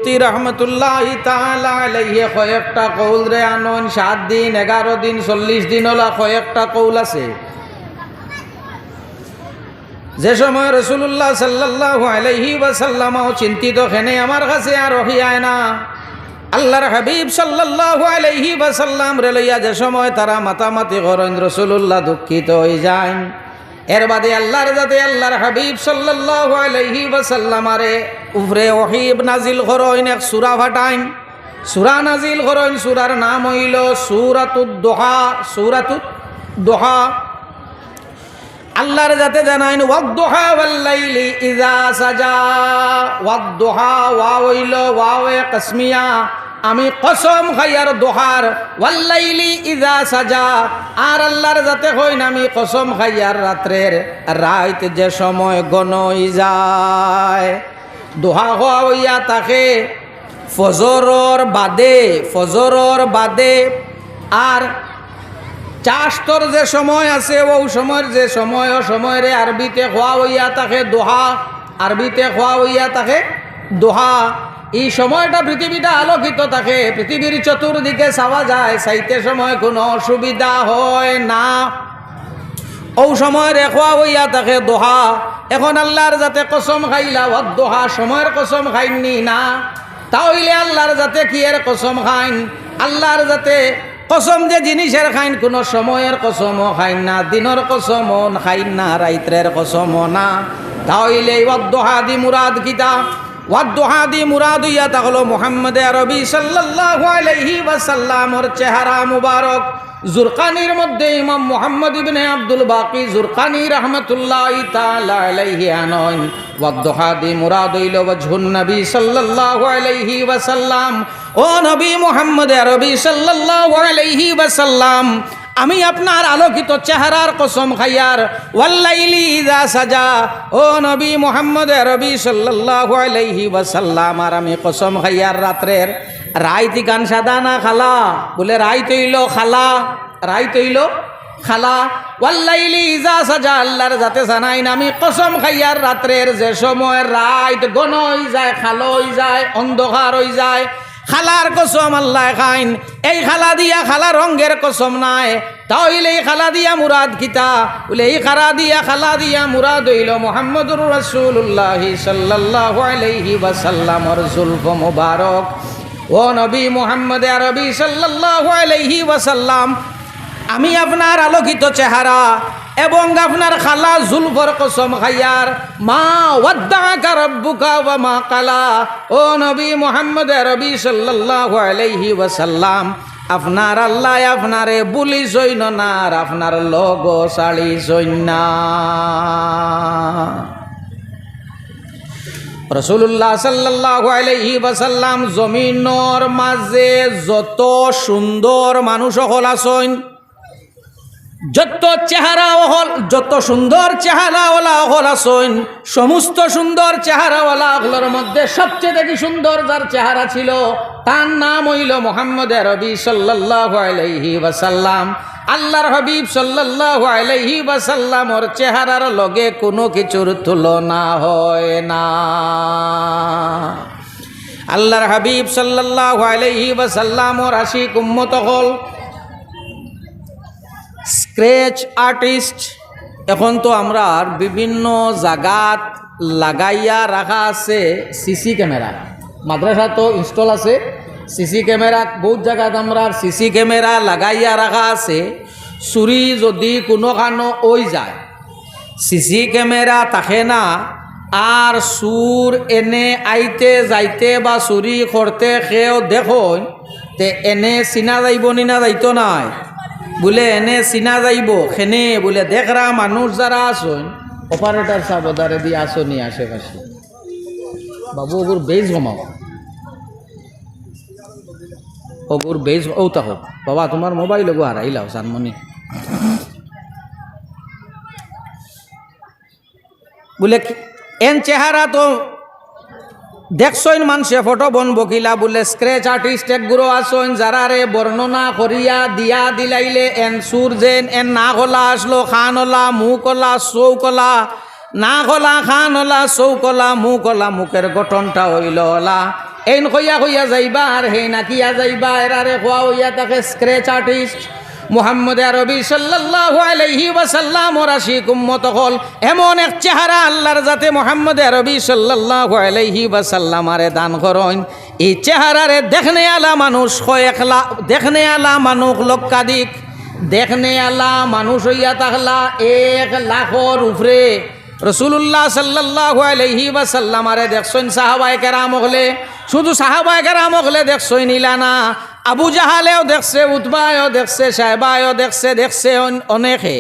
Suyuti রহমতুল্লাহি তাআলা আলাইহি কয়েকটা কৌল রে আনন 7 দিন 11 দিন 40 দিন ওলা কয়েকটা কৌল আছে। যে সময় রাসূলুল্লাহ সাল্লাল্লাহু আলাইহি ওয়াসাল্লাম চিন্তিত খেনে আমার কাছে আর রহিয়ায় না, আল্লাহর হাবিব সাল্লাল্লাহু আলাইহি ওয়াসাল্লাম রে লইয়া যে সময় তারা মাতামাতি করেন রাসূলুল্লাহ দুঃখিত হয়ে যায়। এর বাদে আল্লাহর যাতে আল্লাহর হাবিব সাল্লাল্লাহু আলাইহি ওয়াসাল্লাম আরে উপরে ওহী নাজিল করেন, এক সূরা ফাটাইন, সূরা নাজিল করেন। সূরার নাম হইল সূরাতুদ দুহা। সূরাতুদ দুহা আল্লাহর যাতে জানাইন ওয়াদ-দুহা ওয়াল-লাইলি ইযা সাজা। ওয়াদ-দুহা ওয়া হইল ওয়াওয়ে কসমিয়া, আমি কসম খাইয়ার দোহার। ওয়াল-লাইলি ইযা সাজা, আর আল্লাহর যাতে হইন আমি কসম খাইয়ার রাত্রের রাত যে সময় গণ হই যায়। দোহা হওয়া হইয়া থাকে ফজরর বাদে, ফজরর বাদে। আর চাষতর যে সময় আছে ও সময়ের যে সময় ও সময়ের আরবিতে খোয়া হইয়া থাকে দোহা, আরবিতে খোয়া হইয়া থাকে দোহা। এই সময়টা পৃথিবীটা আলোকিত থাকে, পৃথিবীর চতুর্দিকে চাওয়া যায়, চাইতে সময় কোনো অসুবিধা হয় না। ও সময়ের খোয়া হইয়া থাকে দোহা। এখন আল্লাহর যাতে কসম খাইলা ওয়াদ দোহা, সময়ের কসম খাইননি না, তাহলে আল্লাহর যাতে কি এর কসম খাইন? আল্লাহর যাতে কসম যে জিনিসের খাইন, কোনো সময়ের কসমও খাইন না, দিনের কসমও খাইন না, রাইত্রের কসমও না। তাহলে ওয়াদ-দুহা দি মুরাদ কিতা? ওয়াদ-দুহা দি মুরাদ ইয়া তাহলো মুহাম্মদ আরবি সাল্লাল্লাহু আলাইহি ওয়াসাল্লামর চেহারা মুবারক। জুরকানির মধ্যে ইমাম মুহাম্মদ ইবনে আব্দুল বাকি জুরকানি রাহমাতুল্লাহি তাআলা আলাইহি আনন ওয়াদ-দুহা দি মুরাদ হইল ওয়াজহুন নবী সাল্লাল্লাহু আলাইহি ওয়াসাল্লাম। ও নবী মুহাম্মদ আরবি সাল্লাল্লাহু আলাইহি ওয়াসাল্লাম, আমি আপনার আলোকিত চেহারার কসম খাইয়ার। ওয়াল-লাইলি ইযা সাজা, ও নবী মুহাম্মদ আরবি সাল্লাল্লাহু আলাইহি ওয়াসাল্লাম, আর আমি কসম খাইয়ার রাত্রের। রাইতি গান সাদা না খালা? বলে রাইত হইল খালা, রাইত হইল খালা। ওয়াল-লাইলি ইযা সাজা, আল্লাহর যাতে জানাইন আমি কসম খাইয়ার রাত্রের যে সময় রাত গণ হই যায়, খালো হই যায়, অন্ধকার হই যায়, খালার কসম আল্লাহ খাইন। এই খালা দিয়া খালা রঙ্গের কসম নাই, তাহলে এই খালা দিয়া মুরাদ কিতা? বলে এই খালা দিয়া মুরাদ হইল মুহাম্মদুর রাসূলুল্লাহ সাল্লাল্লাহু আলাইহি ওয়াসাল্লামর জুলফ মুবারক। ও নবী মুহাম্মদ আরবি সাল্লাল্লাহু আলাইহি ওয়াসাল্লাম, আমি আপনার আলোকিত চেহারা এবং আপনার খালা জুলফর কসম খাইয়ার। মা ওয়াদ্দাকা রাব্বুকা ওয়া মা কালা, ও নবী মুহাম্মদ আরবি সাল্লাল্লাহু আলাইহি ওয়াসাল্লাম, আপনার আল্লাহ আপনারে বুলি জৈন না, আর আপনার লগ সাড়ি জৈন না। রাসূলুল্লাহ সাল্লাল্লাহু আলাইহি ওয়াসাল্লাম জমিনের মাঝে যত সুন্দর মানুষ হল আছেন, যত চেহারা হল, যত সুন্দর চেহারাওয়ালা হল আছেন, সমস্ত সুন্দর চেহারাওয়ালা হলের মধ্যে সবচেয়ে দেখি সুন্দর যার চেহারা ছিল তার নাম হইল মুহাম্মদ আরবি সাল্লাল্লাহু আলাইহি ওয়াসাল্লাম। আল্লাহর হাবিব সাল্লাল্লাহু আলাইহি ওয়াসাল্লামর চেহারার লগে কোনো কিছুর তুলনা হয় না। আল্লাহর হাবিব সাল্লাল্লাহু আলাইহি ওয়াসাল্লামর আশিক উম্মত হল স্ক্র্যাচ আর্টিস্ট। এখন তো আমরা বিভিন্ন জায়গাত লাগাইয়া রাখা আছে সিসি ক্যামেরা, মাদ্রাসা তো ইনস্টল আছে সিসি ক্যামেরা, বহুত জায়গাত আমরা সিসি ক্যামেরা লাগাইয়া রাখা আছে। চুরি যদি কোনো কানো ওই যায়, সিসি ক্যামেরা থাকে না, আর চুর এনে আইতে যাইতে বা চুরি করতে সেও দেখুন, তে এনে চিনা যাইব নি না যাইতো নাই? বলে এনে চিনা যাইব সেনে বলে দেখরা মানুষ যারা আসুন, অপারেটার সাবধারে দিয়ে আসনি আশেপাশে। বাবু ওগুর বেজ কমাও, ওগুর বেজ ও তাহো বাবা, তোমার মোবাইল ওগো হারাইলাও সানমনি। বলে এন চেহারা তো দেখছইন মানুষে ফটো বনবো কিলা? বলে স্ক্র্যাচ আর্টিস্ট এক গুরো আসইন যারা রে বর্ণনা করিয়া দিয়া দিলাইলে এন সুর যেন এন না গলা আসলো খান ওলা মুখ ওলা চৌকলা, না গলা খান ওলা চৌকলা মুখ ওলা, মুখের গঠনটা হইল ওলা, এইন কইয়া কইয়া যাইবা আর হে নাকিয়া যাইবা এরারে খোয়া হইয়া তাকে স্ক্র্যাচ আর্টিস্ট মুহাম্মদ আরবি সাল্লাল্লাহু আলাইহি ওয়াসাল্লাম ওর আশিক উম্মত হল এমন এক চেহারা আল্লাহর যাতে মুহাম্মদ আরবি সাল্লাল্লাহু আলাইহি ওয়াসাল্লাম আরে দান করেন এই চেহারারে দেখনে আলা মানুষ কয়েকলা দেখনে আলা মানুষ লক্ষাধিক দেখনে আলা মানুষ হইয়া তাহলা 1 লাখের উপরে রসুল্লাহ সাল্লাল্লাহু আলাইহি ওয়াসাল্লাম আরে দেখছেন সাহাবায়ে কেরাম হলে শুধু সাহাবায়ে কেরাম হলে দেখছই নিলা না আবু জাহালেও দেখছে উতবায়ও দেখছে সাহেবায়ও দেখছে অনেকে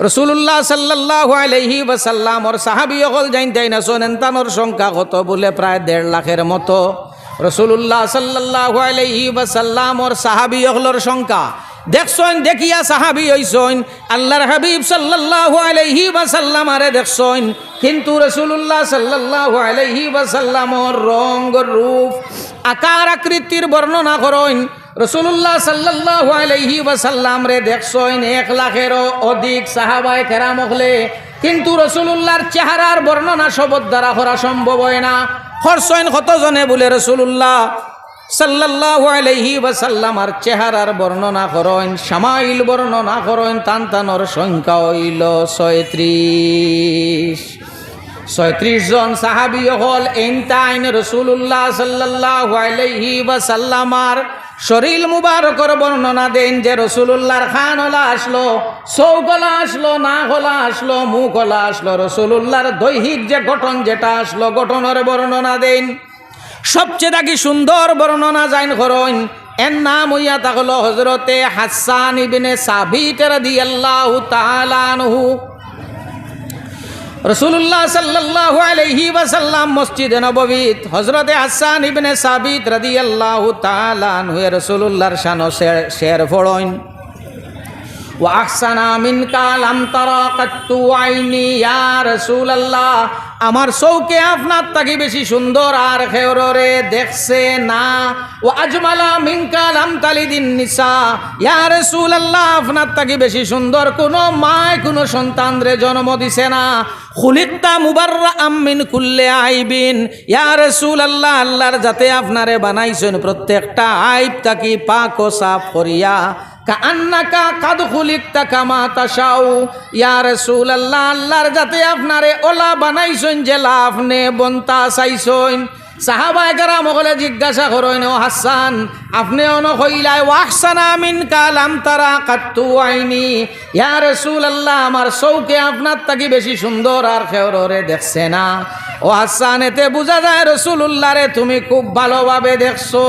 রসুল্লাহ সাল্লাল্লাহু আলাইহি ওয়াসাল্লাম ওর সাহাবী হল জানতেই না শোনেন তানোর সংখ্যা কত বলে প্রায় 1.5 লাখের মতো রসুল্লাহ সাল্লাল্লাহু আলাইহি ওয়াসাল্লাম ওর সাহাবী হলর সংখ্যা দেখছইন দেখিয়া সাহাবী হইছইন আল্লাহর হাবিব সাল্লাল্লাহু আলাইহি ওয়াসাল্লাম আরে দেখছইন কিন্তু রাসূলুল্লাহ সাল্লাল্লাহু আলাইহি ওয়াসাল্লামর রং রূপ আকার আকৃতির বর্ণনা করেন রাসূলুল্লাহ সাল্লাল্লাহু আলাইহি ওয়াসাল্লাম রে দেখছইন 1 লাখেরও অধিক সাহাবায়ে কেরাম হলে কিন্তু রাসূলুল্লাহর চেহারার বর্ণনা শব্দ দ্বারা করা সম্ভব হয় না খরসইন কতজনে বলে রাসূলুল্লাহ সাল্লাল্লাহু আলাইহি ওয়াসাল্লাম আর চেহারার বর্ণনা করেন শামাইল বর্ণনা করেন তানতানোর সংখ্যা হইল 36 জন সাহাবী হল এনতাইন রাসূলুল্লাহ সাল্লাল্লাহু আলাইহি ওয়াসাল্লামার শরীর মুবারকর বর্ণনা দেন যে রাসূলুল্লাহর খানলা আসলো চৌগলা আসলো নাগলা আসলো মুখলা আসলো রাসূলুল্লাহর দৈহিক যে গঠন যেটা আসলো গঠনের বর্ণনা দেন সবচেয়ে দাকি সুন্দর বর্ণনা জাইন করেন এর নাম হইয়া থাকলো হযরতে হাসান ইবনে সাবিত রাদিয়াল্লাহু তাআলা আনহু রাসূলুল্লাহ সাল্লাল্লাহু আলাইহি ওয়াসাল্লাম মসজিদে নববীত হযরতে হাসান ইবনে সাবিত রাদিয়াল্লাহু তাআলা আনহু রাসূলুল্লাহর শানো শের পড়েন ওয়া আহসানা মিনকা লাম তারা কাত্তু আইনি ইয়া রাসূলুল্লাহ আমার চৌকে আপনার তাকি বেশি সুন্দর আর খেওরে দেখছে না ও আজমালা মিনকা লাম তালিদিন নিসা ইয়া রাসূলুল্লাহ আপনার তাকি বেশি সুন্দর কোনো মায় কোনো সন্তান রে জন্ম দিছে না খুলিকতা মুবাররাআম মিন কুল্লি আইবিন ইয়া রাসূলুল্লাহ আল্লাহর যাতে আপনারে বানাইছেন প্রত্যেকটা আইব তাকি পাক ও সাফ করিয়া কান্নাকা কাদ খুলিকতা কামা তাশাউ ইয়া রাসূলুল্লাহ আল্লাহর যাতে আপনারে ওলা বানাইছেন যে আপনি বন্তা চাইছেন সাহাবায়ে কেরাম হলে জিজ্ঞাসা করেন ও হাসান আপনি অন কইলাই ওয়াহসানা মিনকা লাম তারা কাত্তু আইনি ইয়া রাসূলুল্লাহ আমার চৌকে আপনার তাকি বেশি সুন্দর আর খেওরে দেখছে না ও হাসান এতে বোঝা যায় রাসূলুল্লাহ রে তুমি খুব ভালোভাবে দেখছো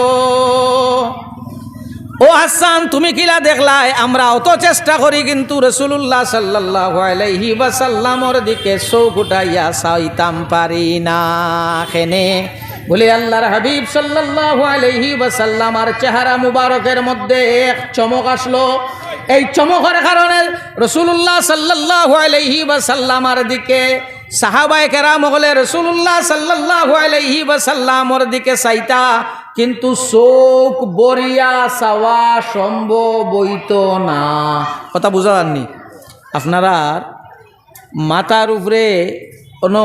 ও হাসান তুমি কিলা দেখলাই আমরা অত চেষ্টা করি কিন্তু রাসূলুল্লাহ সাল্লাল্লাহু আলাইহি ওয়াসাল্লামর দিকে চোখ উঠাইয়া চাইতাম পারি না কেনে বলে আল্লাহর হাবিব সাল্লাল্লাহু আলাইহি ওয়াসাল্লাম আর চেহারা মুবারকের মধ্যে এক চমক আসলো এই চমকের কারণে রাসূলুল্লাহ সাল্লাল্লাহু আলাইহি ওয়াসাল্লামর দিকে সাহাবায়ে কেরাম হলে রাসূলুল্লাহ সাল্লাল্লাহু আলাইহি ওয়াসাল্লামর দিকে চাইতা কিন্তু চোখ বরিয়া চাওয়া সম্ভব হইতো না কথা বুঝা যাননি আপনারা মাথার উপরে কোনো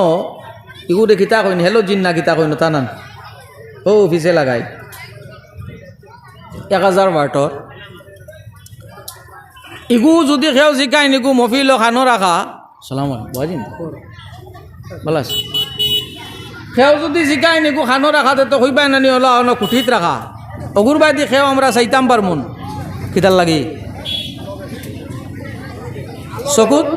ইগুরে কিতা কইন হেলো জিন্না কিতা কইন তা নান ও অফিসে লাগাই 1000 ওয়াটর ইগু যদি খেও জিকাই নিগু মফিল খানো রাখা সালাম বাজিন বলা খেও যদি জিকাই নিগু খানো রাখাতে তো হইবাই নানি হলো অন কুঠিত রাখা অগুর বাইদি খেও আমরা চাইতাম পারমুন কিতার লাগি চকুত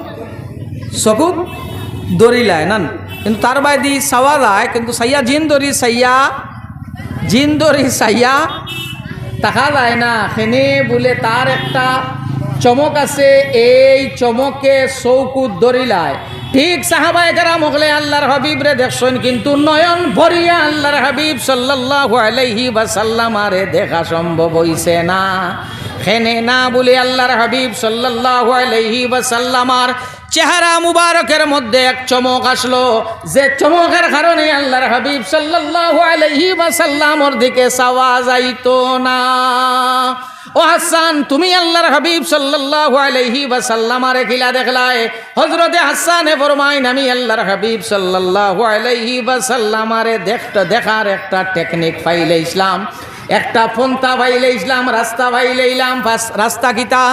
দরিলায় নান কিন্তু তার বাইদি চাওয়া যায় কিন্তু সাইয়া জিন দরি সাইয়া দেখা যায় না সেনে বলে তার একটা চমক আছে এই চমকে চৌকুত দরিলায় ঠিক সাহাবায়ে কেরাম হলে আল্লাহর হাবিব রে দেখছেন কিন্তু নয়ন ভরিয়া আল্লাহর হাবিব সাল্লাল্লাহু আলাইহি ওয়াসাল্লাম আরে দেখা সম্ভব হইছে না খেনে না বলে আল্লাহর হাবিব সাল্লাল্লাহু আলাইহি ওয়াসাল্লাম আর চেহারা মুবারকের মধ্যে এক চমক আসলো, যে চমকের কারণে আল্লাহর হাবিব সাল্লাল্লাহু আলাইহি ওয়াসাল্লামের দিকে চাওয়া যাইতো না। ও হাসান, তুমি আল্লাহর হাবিব সাল্লাল্লাহু আলাইহি ওয়াসাল্লামারে কিলা দেখলায়? হযরতে হাসানে ফরমাইন, আমি আল্লাহর হাবিব সাল্লাল্লাহু আলাইহি ওয়াসাল্লামারে দেখার একটা টেকনিক পাইলে ইসলাম, একটা পন্থা পাইলে ইসলাম, রাস্তা পাইলে ইলাম। রাস্তা কিতা?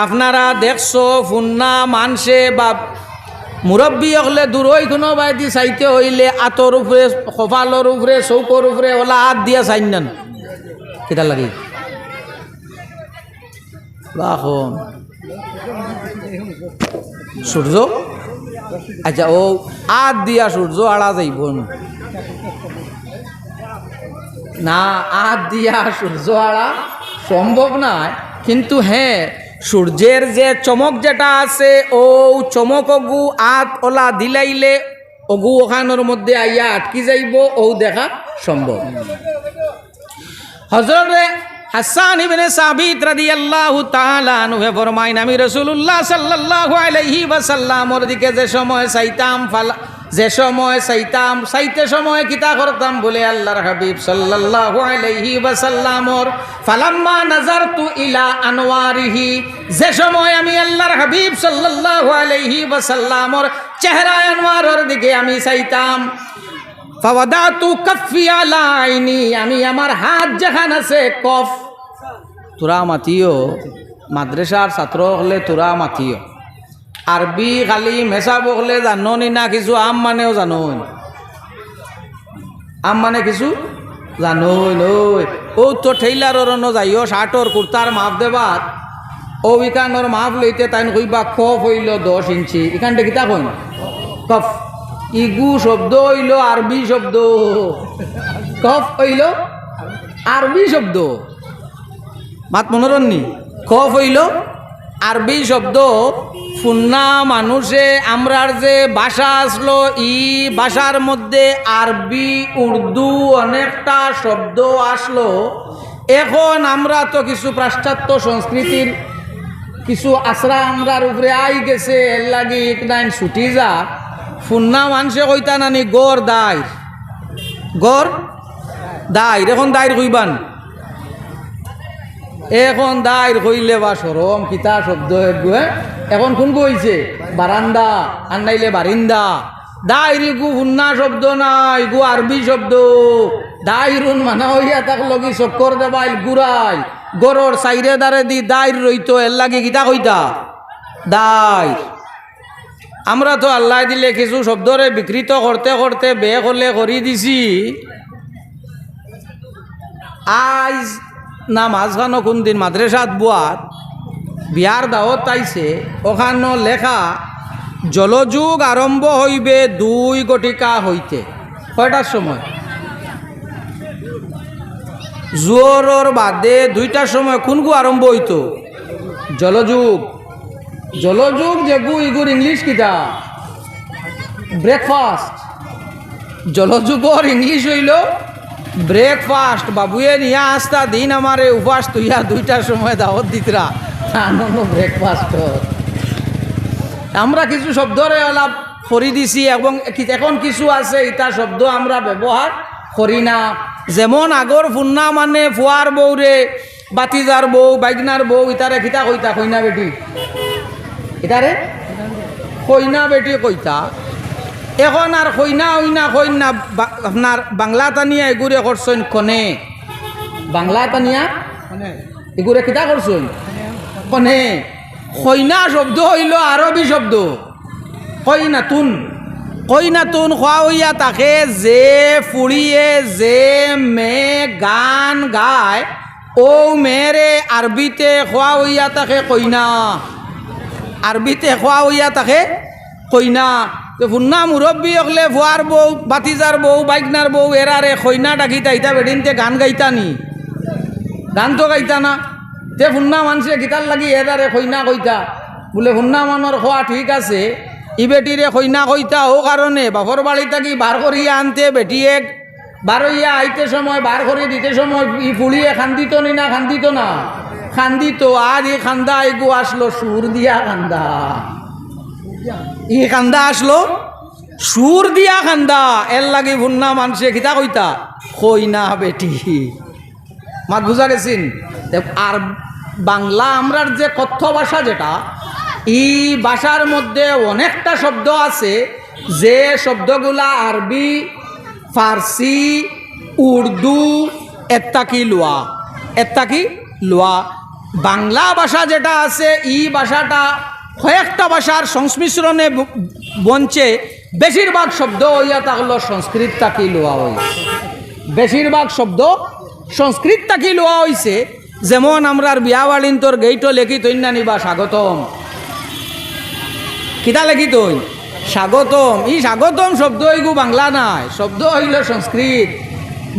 আপনারা দেখছো ফুন্না মানসে বা মুরব্বী হলে দূরই কোনো বাইদি চাইতে হইলে আতর উপরে, কপালর উপরে, চৌকর উপরে ওলা হাত দিয়া চাইন নেন কিতা লাগে সূর্য। আচ্ছা, ও হাত দিয়া সূর্য আড়া যাইব না, হাত দিয়া সূর্য আড়া সম্ভব নয়। কিন্তু হ্যাঁ, সূর্যের যে চমক যেটা আছে, ও চমক অগু আত ওলা দিলাইলে অগু ওখানোর মধ্যে আইয়া আটকি যাইব, ও দেখা সম্ভব। হযরতে হাসান ইবনে সাবিত রাদিয়াল্লাহু তাআলা আনহু ফরমাইন, আমি রাসূলুল্লাহ সাল্লাল্লাহু আলাইহি ওয়াসাল্লামের দিকে যে সময় চাইতাম, চাইতে সময় কিতা করতাম বলে আল্লাহর হাবিব সাল্লাল্লাহু আলাইহি ওয়াসাল্লামর ফালাম্মা নাজারতু ইলা আনওয়ারিহি, যে সময় আমি আল্লাহর হাবিব সাল্লাল্লাহু আলাইহি ওয়াসাল্লামর চেহারা আনওয়ারের দিকে আমি চাইতাম, ফাওয়াদাতু কাফফি আলা আইনি, আমি আমার হাত যেখান আছে, কফ তোরা মাতিও, মাদ্রাসার ছাত্র হলে তোরা মাতিও, আরবি খালি মেসা বকলে জানো নি না? কিছু আম মানেও জানো, আম মানে কিছু জানো নই। ও তো ঠেইলার যাইও শার্টর কুর্তার মাপ দেবার, ও ইকানোর মাপ লইতে তাই কইবা কফ হইল 10 ইঞ্চি, এখানটা কিতা কইন কফ। ইগু শব্দ হইল আরবি শব্দ, কফ হইল আরবি শব্দ, মাত মনোরণনি। কফ হইল আরবি শব্দ। ফুন্না মানুষে আমরার যে ভাষা আসলো, ই ভাষার মধ্যে আরবি উর্দু অনেকটা শব্দ আসলো। এখন আমরা তো কিছু পাশ্চাত্য সংস্কৃতির কিছু আশ্রা আমরার উপরে আই গেছে, এর লাগি একদিন ছুটি যা ফুন্না মানুষে কইতা নানি গড় দায়, গড় দায়, এখন দায়ের কইবান, এখন দায়ের কইলে বা সরম কিতা শব্দ এখন কোন কইছে বারান্দা আর নাইলে বারিন্দা। দায়ের গু ফুন্না শব্দ নাই, গু আরবি শব্দ। দায়রুন মানা হইয়া তাক লগি চক্কর দেবাইল গুড়াই গরর সাইরে দারে দি দায়ের রইতো, এর লাগি কিতা কইতা দায়। আমরা তো আল্লাহ দিলে কিছু শব্দরে বিকৃত করতে করতে বে করলে করি দিছি। আজ না মাঝখানো কোন দিন মাদ্রাসাত বুয়াত বিয়ার দাওয়াত আইছে, ওখানো লেখা জলযুগ আরম্ভ হইবে 2 ঘটিকা হইতে। কয়টার সময়? জোরর বাদে 2টার সময় কোনগু আরম্ভ হইতো? জলযুগ। জলযুগ যেগু ইগুর ইংলিশ কিতা ব্রেকফাস্ট। জলযুগর ইংলিশ হইল ব্রেকফাস্ট। বাবুয়ে নিয়া আসতা দিন আমারে উপাস তুইয়া 2টার সময় দাওয়াত দিতরা আনন্দ ব্রেকফাস্ট। আমরা কিছু শব্দরে আলাপ করি দিছি এবং এখন কিছু আছে ইটা শব্দ আমরা ব্যবহার করি না। যেমন আগর ফুন্না মানে ফুয়ার বউরে বাতিজার বউ, বাইগনার বউ, ইতারে কিতা কইতা কইনা বেটি, ইতারে কইনা বেটি কইতা। এখন আর কইনা হইনা কইনা আপনার বাংলা টানিয়া এগুরে করছেন কনে। বাংলা টানিয়া এগুরে কিতা করছেন কনে। কইনা শব্দ হইল আরবি শব্দ কইনাতুন। কইনাতুন খোয়া হইয়া তাকে যে ফুড়িয়ে যে মেয়ে গান গায়, ও মেয়েরে আরবিতে খোয়া হইয়া তাকে কইনা। আরবিতে খোয়া হইয়া তাকে কইনা। ফুন্না মুরব্বী হলে ফুয়ার বউ, বাতিজার বউ, বাইকনার বউ এরারে কইনা ডাকি তাইতা বেডিনতে গান গাইতা নি? গান তো গাইতা না। তে ফুন্না মানুষে গীতার লাগি এরারে কইনা কইতা বলে ফুন্না মানর খোয়া ঠিক আছে, ই বেটিরে কইনা কইতা ও কারণে বাপর বাড়ি থাকি বার করিয়া আনতে বেটিয়ে বার হইয়া আইতে সময় বার করে দিতে সময় ই ফুড়িয়ে খান্দিত নি না? খান্দিত না? খান্দিত। আর ই খান্দা এগু আসলো সুর দিয়া খান্দা। ই কান্দা আসলো সুর দিয়া কান্দা এর লাগি ভুন্না মানুষে কিতা কইতা কই না বেটি মাত বুঝা গেছিন। আর বাংলা আমরার যে কথ্য ভাষা যেটা এই ভাষার মধ্যে অনেকটা শব্দ আছে যে শব্দগুলা আরবি ফার্সি উর্দু এত্তাকি লোয়া বাংলা ভাষা যেটা আছে এই ভাষাটা কয়েকটা ভাষার সংমিশ্রণে বঞ্চে বেশিরভাগ শব্দ হইয়া থাকলো সংস্কৃত তাকি লোয়া হয়েছে। বেশিরভাগ শব্দ সংস্কৃত তাকি লোয়া হয়েছে। যেমন আমরার বিয়াবাড়িন তোর গেইটো লেখি তৈন না নিবা স্বাগতম, কিতা লেখি তৈন স্বাগতম। এই স্বাগতম শব্দ এগু বাংলা নাই, শব্দ হইল সংস্কৃত।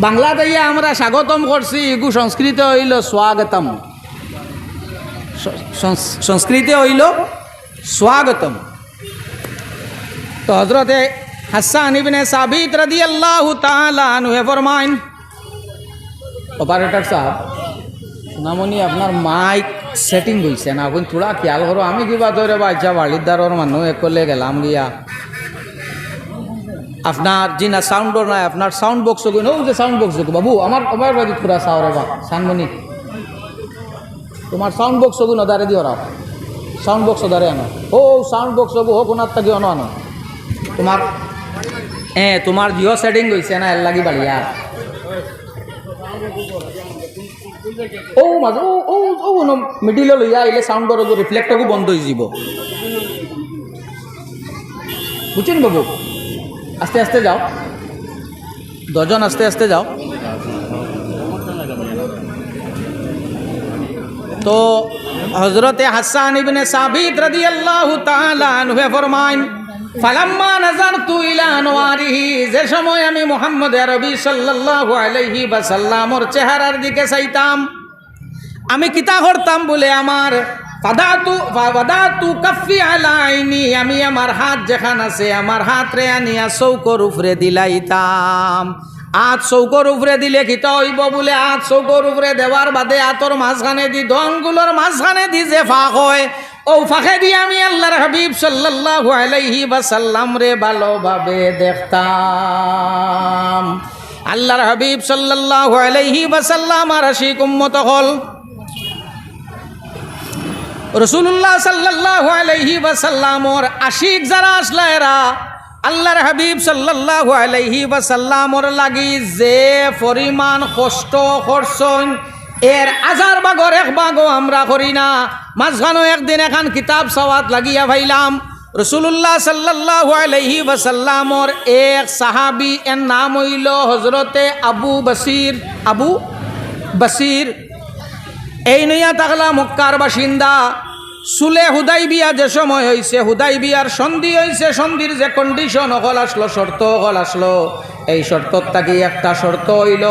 বাংলাতে আমরা স্বাগতম করছি, এগু সংস্কৃতে হইল স্বাগতম, সংস্কৃতে হইল স্বাগতম। তো হজরতে হাসান ইবনে সাবিত রাদিয়াল্লাহু তাআলা আনহু ফরমাইন, অপারেটর সাহেব নামনি আপনার মাইক সেটিং হয়েছে না, এখন থোড়া খেয়াল করো। আমি কিবা ধরে বাচ্চা বাড়িদারর মানুষ একলে গেলাম গিয়া আপনার জি না সাউন্ডর নাই, আপনার সাউন্ড বক্স ও যে সাউন্ড বক্স বাবু আমার আমার বাড়ি থোড়া চাও রে বা সানমনি তোমার সাউন্ড বক্স ওগুলো দাঁড়ে দিও রাও, সাউন্ড বক্স দাঁড়ে আনো। ও সাউন্ড বক্স ওগু হোক ওনার থাকি আনো আনো তোমার তোমার জিও সেটিং হয়েছে না এর লাগি বাড়িয়া ও মাঝে ও ও ও মিডিলে লইয়া আইলে সাউন্ডর রিফ্লেক্টরও বন্ধ হয়ে যাব। বুঝছেন বাবু, আস্তে আস্তে যাও, দজন আস্তে আস্তে যাও। তো হযরতে হাসান ইবনে সাবিত রাদিয়াল্লাহু তাআলা আনহু ফরমাইন, ফালাম্মা নাযারতু ইলা আনওয়ারিহি, যে সময় আমি মুহাম্মদ আরবি সাল্লাল্লাহু আলাইহি ওয়াসাল্লামর চেহারার দিকে চাইতাম, আমি কিতা করতাম বলে আমার ফাদাতু কাফি আলা আইনি, আমি আমার হাত যেখান আছে আমার হাত রে আনিয়া চৌকর উপরে দিলাইতাম। আত চৌকর উপরে দিলে কিতা হইব বলে আত চৌকর উপরে দেওয়ার বাদে আতর মাঝখানে দি দনগুলোর মাঝখানে দি যে ফাঁক হয় ও ফাঁকে দিয়ে আমি আল্লাহর হাবিব সাল্লাল্লাহু আলাইহি ওয়াসাল্লাম রে ভালোভাবে দেখতাম। আল্লাহর হাবিব সাল্লাল্লাহু আলাইহি ওয়াসাল্লাম আর আশিক উম্মত হল রাসূলুল্লাহ সাল্লাল্লাহু আলাইহি ওয়াসাল্লামর আশিক যারা আসলা এরা আল্লাহর হাবিব সাল্লাল্লাহু আলাইহি ওয়াসাল্লামর লাগি যে পরিমাণ কষ্ট করছেন এর হাজার ভাগর এক ভাগও আমরা করি না। মাঝখানো একদিন এখন কিতাব সাওয়াত লাগিয়া ভাইলাম, রাসূলুল্লাহ সাল্লাল্লাহু আলাইহি ওয়াসাল্লামর এক সাহাবী এর নাম হইল হযরতে আবু বসির। এই নইয়া তাকলা মক্কার বাসিন্দা। সুলে হুদাইবিয়া যে সময় হয়েছে, হুদাইবিয়ার সন্ধি হয়েছে, সন্ধির যে কন্ডিশন হল আসলো, শর্ত হল আসলো, এই শর্তর থাকি একটা শর্ত হইল,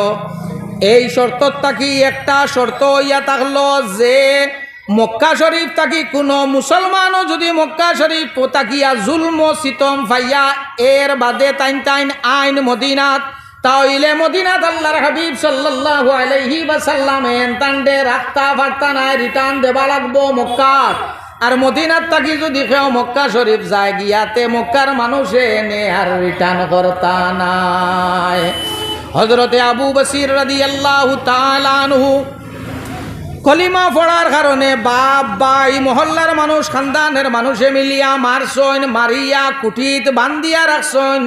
এই শর্তর থাকি একটা শর্ত হইয়া থাকলো যে মক্কা শরীফ থাকি কোনো মুসলমানও যদি মক্কা শরীফ তাকিয়া জুলম সিতম ফাইয়া এর বাদে তাইন আইন মদিনাত, তাইলে মদিনাত আল্লাহর হাবিব সাল্লাল্লাহু আলাইহি ওয়াসাল্লাম এনতান্ডে রাখতা পারতা না, রিটার্ন দেবা লাগবো মক্কাত। আর মদিনাত থাকি যদি কেউ মক্কা শরীফ যায় গিয়াতে মক্কার মানুষে এনে আর রিটার্ন করতা নাই। হযরতে আবু বসির রাদিয়াল্লাহু তাআলা আনহু কলিমা পড়ার কারণে বাপ ভাই মহল্লার মানুষ খানদানের মানুষে মিলিয়া মারছইন, মারিয়া কুটিত বান্ধিয়া রাখছইন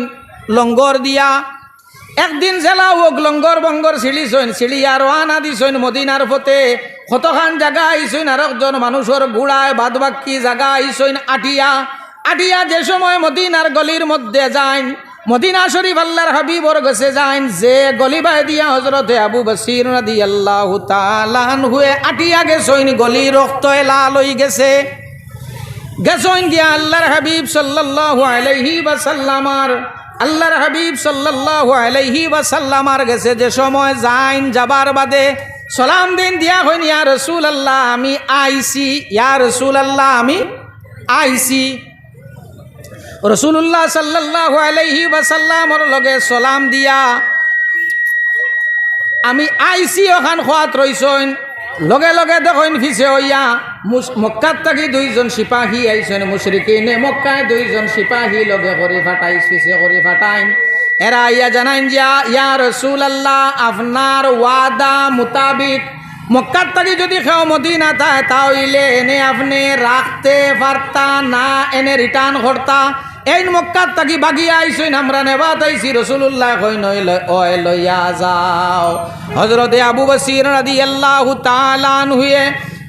লঙ্গর দিয়া। একদিন জেলা ওক লঙ্গর বঙ্গর ছিড়িছইন, ছিড়িয়া রওনা দিছইন মদিনার পথে। কতখান জায়গা আইছইন আর একজন মানুষের গুড়ায় বাদ বাকি জায়গা আইছইন আটিয়া যে সময় মদিনার গলির মধ্যে যাইন, মদিনা শরীফ আল্লাহর হাবিবর গেছে যাইন, যে গলিবাই দিয়া হযরতে আবু বসির রাদিয়াল্লাহু তাআলা আনহু আটিয়া গেছইন, গলি রক্ত লাল হই গেছইন গিয়া আল্লাহর হাবিব সাল্লাল্লাহু আলাইহি ওয়াসাল্লামার আল্লাহর হাবিব সাল্লাল্লাহু আলাইহি ওয়াসাল্লামার গেছে যে সময় যাইন, যাবার বাদে সালাম দিন দিয়া হইন, ইয়া রাসূলুল্লাহ আমি আইছি, ইয়া রাসূলুল্লাহ আমি আইছি। রাসূলুল্লাহ সাল্লাল্লাহু আলাইহি ওয়াসাল্লামর লগে সালাম দিয়া আমি আইছি ওখান খোয়াত রইছইন, লগে লগে দেখইন ফিসে হইয়া মক্কাত থাকি দুইজন সিপাহী আইছেন মুশরিকিনে মক্কায় দুইজন সিপাহী লগে করে ফাটাইছ পিছে করে ফাটাইন এরা ইয়া জানাইন যা ইয়া রাসূলুল্লাহ আপনার ওয়াদা মোতাবিক মক্কার থাকি যদি কেউ মদিনা থাকে তাহলে এনে আপনি রাখতে পারতা না এনে রিটার্ন করতা এই মক্কার থাকি বাগিয়া আইসইন আমরা নেবা তাইছি রাসূলুল্লাহ কই নইলে ওই লইয়া যাও হযরতে আবু বসির রাদিয়াল্লাহু তাআলা আনহুয়ে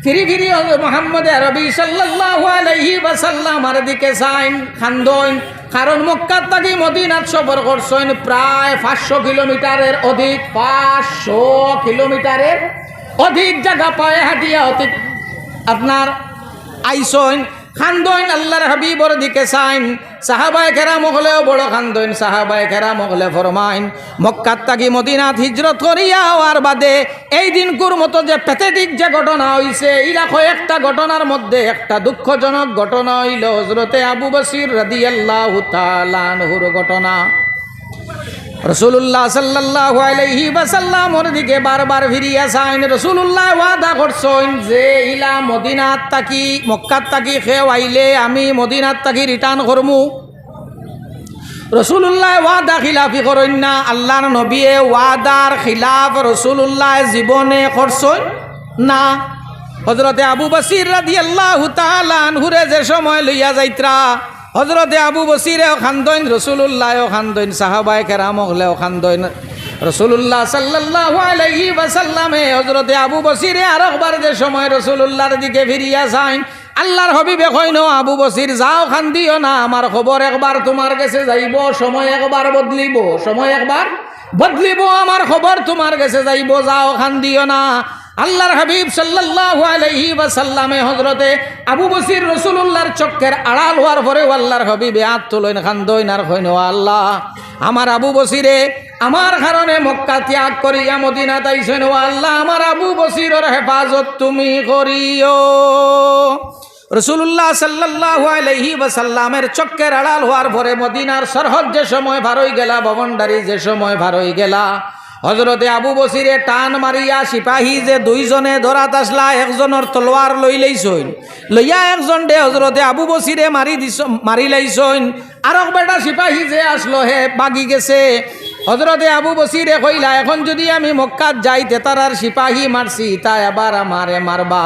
ফিরি ফিরি মুহাম্মদ আরবি সাল্লাল্লাহু আলাইহি ওয়াসাল্লামের দিকে চাইন খান্দইন কারণ মক্কার থাকি মদিনাত সফর করছেন প্রায় 500 কিলোমিটারের অধিক 500 কিলোমিটারের অধিক জায়গা পায়ে হাঁটিয়া অধিক আপনার আইসইন খান্দইন আল্লাহর হাবিবর দিকে চাইন সাহাবায়ে কেরাম হলেও বড় খান্দইন সাহাবায়ে কেরাম হলে ফরমাইন মক্কাত থাকি মদিনাত হিজরত করিয়া হওয়ার বাদে এই দিনকুর মতো যে প্যাথেটিক যে ঘটনা হইছে ইলা কয়েকটা ঘটনার মধ্যে একটা দুঃখজনক ঘটনা হইল হযরতে আবু বসির রাদিয়াল্লাহু তাআলা আনহুর ঘটনা রাসূলুল্লাহ সাল্লাল্লাহু আলাইহি ওয়াসাল্লামের দিকে বারবার ফিরিয়া চাইন রাসূলুল্লাহ ওয়াদা করছেন যে ইলা মদিনাত থাকি মক্কাত থাকি খেও আইলে আমি মদিনাত থাকি রিটার্ন করমু রাসূলুল্লাহ ওয়াদা খিলাফি করেন না আল্লাহর নবীয়ে ওয়াদার খিলাফ রাসূলুল্লাহ জীবনে করছেন না হযরতে আবু বসির রাদিয়াল্লাহু তাআলা আনহুরে যে সময় লইয়া যাইত্রা হযরতে আবু বসিরেও খান্দইন রাসূলুল্লাহও খান্দইন সাহাবায়ে কেরাম হলেও খান্দইন রাসূলুল্লাহ সাল্লাল্লাহু আলাইহি ওয়াসাল্লামে হযরতে আবু বসিরে আরেকবার যে সময় রাসূলুল্লাহর দিকে ফিরিয়া যান আল্লাহর হাবিবে কইন আবু বসির যাও খান্দিও না আমার খবর একবার তোমার কাছে যাইব সময় একবার বদলিব সময় একবার বদলিব আমার খবর তোমার কাছে যাইব যাও খান্দিও না আল্লাহর হাবিব সাল্লাল্লাহু আলাইহি ওয়াসাল্লামে হযরতে আবু বসির রাসূলুল্লাহর চক্কের আড়াল হওয়ার পরে আল্লাহর হাবিবে হাত তুলেন খান্দইন আর কইন আল্লাহ আমার আবু বসিরে আমার কারণে মক্কা ত্যাগ করিয়া মদিনাত আইছেন ও আল্লাহ আমার আবু বসিরের হেফাজত তুমি করিও রাসূলুল্লাহ সাল্লাল্লাহু আলাইহি ওয়াসাল্লামের চক্কের আড়াল হওয়ার পরে মদিনার সরহদ যে সময় ভার হই গেলা বাউন্ডারি যে সময় ভার হই গেলা হযরতে আবু বসিরে টান মারিয়া সিপাহী যে দুইজনে ধরাত আসলা একজনের তলোয়ার লই লইছইন লইয়া একজন দে হযরতে আবু বসিরে মারি লাইছইন আরেক বেটা সিপাহী যে আসলো হে বাগি গেছে হযরতে আবু বসিরে কইলা এখন যদি আমি মক্কাত যাইতে তারার সিপাহী মারছি তা আবার আমারে মারবা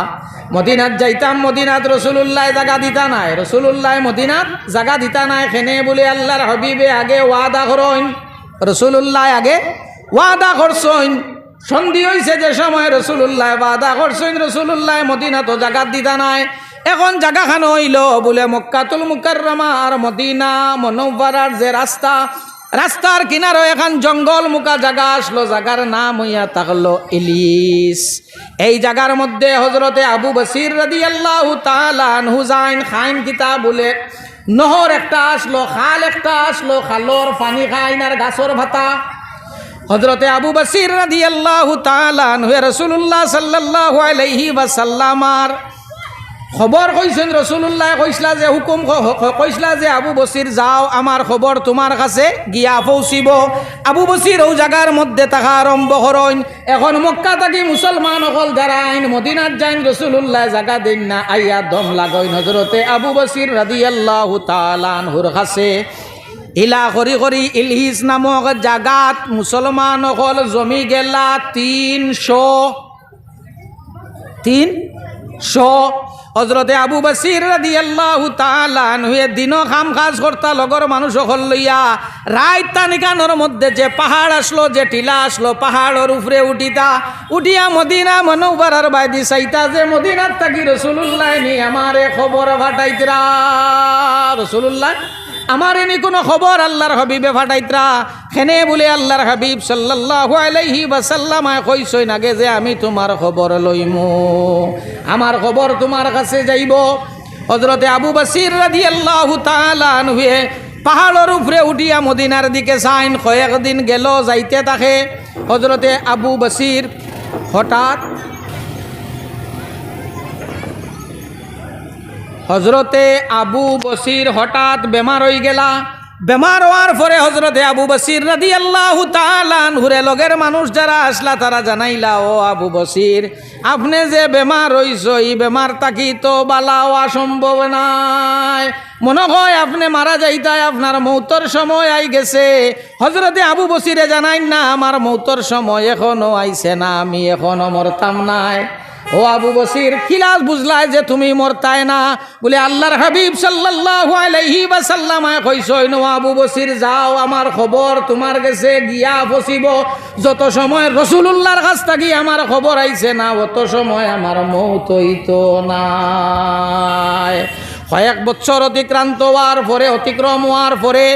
মদিনাত যাইতাম মদিনাত রাসূলুল্লাহ জায়গা দিতা নাই রাসূলুল্লাহ মদিনাত জায়গা দিতা নাই খেনে বলে আল্লাহর হাবিবে আগে ওয়াদা করেন রাসূলুল্লাহ আগে ওয়াদা করছেন সন্ধি হয়েছে যে সময় রাসূলুল্লাহ ওয়াদা করছেন রাসূলুল্লাহ মদিনা তো জায়গা দিতা নাই এখন জায়গাখান হইল বলে মক্কাতুল মুকাররমা আর মদিনা মুনাওয়ারার যে রাস্তার কিনারে এখন জঙ্গল মুকা জায়গা আসলো জায়গার নাম হইয়া থাকলো ইলিস এই জায়গার মধ্যে হযরতে আবু বসির রাদিয়াল্লাহু তাআলা আনহু যাইন খাইন কিতাব বলে নহর একটা আসলো খাল একটা আসলো খালর পানি খাইন আর গাছর ভাতা হযরতে আবু বসির রাদিয়াল্লাহু তাআলা আনহু রাসূলুল্লাহ সাল্লাল্লাহু আলাইহি ওয়াসাল্লামার খবর কইছেন রাসূলুল্লাহ কইসলা যে হুকুম কইসলা যে আবু বসির যাও আমার খবর তোমার কাছে গিয়া পৌঁছিব আবু বসির ও জায়গার মধ্যে থাকা আরম্ভ করেন এখন মক্কা থাকি মুসলমান হল দাঁড়াইন মদিনাত যাইন রাসূলুল্লাহ জায়গা দেন না আইয়া দম লাগাইন হযরতে আবু বসির রাদিয়াল্লাহু তাআলা আনহুর কাছে ইলা করি করি ইলহিস নামক জাগাত মুসলমান হল জমি গেলা 300 হযরতে আবু বসির রাদিয়াল্লাহু তাআলা আনহু দিনও কাম কাজ করতা লগর মানুষ হল লইয়া রাত তানিকানোর মধ্যে যে পাহাড় আসলো যে টিলা আসলো পাহাড়ের উপরে উঠিয়া মদিনা মুনাওয়ারার বাইদি চাইতা যে মদিনাত থাকি রাসূলুল্লাহ নি আমারে খবর ফাটাইতরা রাসূলুল্লাহ আমার এনে কোনো খবর আল্লাহর হাবিবে ফাটাইতরা খেনে বলে আল্লাহর হাবিব সাল্লাল্লাহু আলাইহি ওয়াসাল্লাম কইছইন আগে যে আমি তোমার খবর লইমু আমার খবর তোমার কাছে যাইব হযরতে আবু বসির রাদিয়াল্লাহু তাআলা আনহু পাহাড়ের উপরে উঠিয়া মদিনার দিকে যাইন কয়েকদিন গেল যাইতে থাকে হযরতে আবু বসির হঠাৎ হযরতে আবু বসির হঠাৎ বেমার হয়ে গেলা বেমার হওয়ার পরে হজরতে আবু বসির রাদিয়াল্লাহু তাআলা আনহুরে লগের মানুষ যারা আসলা তারা জানাইলা, ও আবু বসির, আপনি যে বেমার হইছ এই বেমার তাকি তো বালা হওয়া সম্ভব নাই, মনে হয় আপনি মারা যাইতাই, আপনার মৌতর সময় আই গেছে। হজরতে আবু বসিরে জানাই না, আমার মৌতর সময় এখনো আইছে না, আমি এখনো মরতাম নাই। ও আবু বসির, খিলাস বুঝলাই যে তুমি মরতাই না বলে আল্লাহর হাবিব সাল্লাল্লাহু আলাইহি ওয়াসাল্লাম কইছেন, ও আবু বসির যাও, আমার খবর তোমার কাছে গিয়া পৌঁছিব, যত সময় রাসূলুল্লাহর কাছ থেকে আমার খবর আইছে না অত সময় আমার মৌত হইতো নাই। কয়েক বছর অতিক্রান্ত হওয়ার পরে, অতিক্রম হওয়ার পরে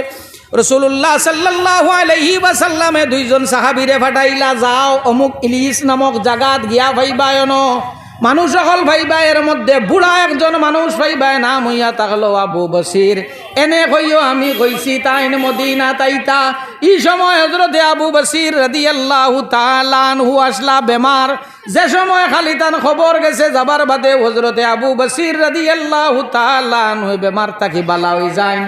রাসূলুল্লাহ সাল্লাল্লাহু আলাইহি ওয়াসাল্লামে দুইজন সাহাবীরে ফাটাইলা, যাও অমুক ইলিস নামক জাগাত গিয়া ভাইবায়ন, মানুষ সকল ভাইবা, এর মধ্যে বুড়া একজন মানুষ ভাইবা, নাম হইয়া থাকলো আবু বসির। এনে কইও আমি কইছি তাইন মদিনা তাইতা। এই সময় হযরতে আবু বসির রাদিয়াল্লাহু তাআলা আনহু আসলা বেমার। যে সময় খালি তান খবর গেছে যাবার বাদে হযরতে আবু বসির রাদিয়াল্লাহু তাআলা আনহু বেমার তাকি বালা হই যায়।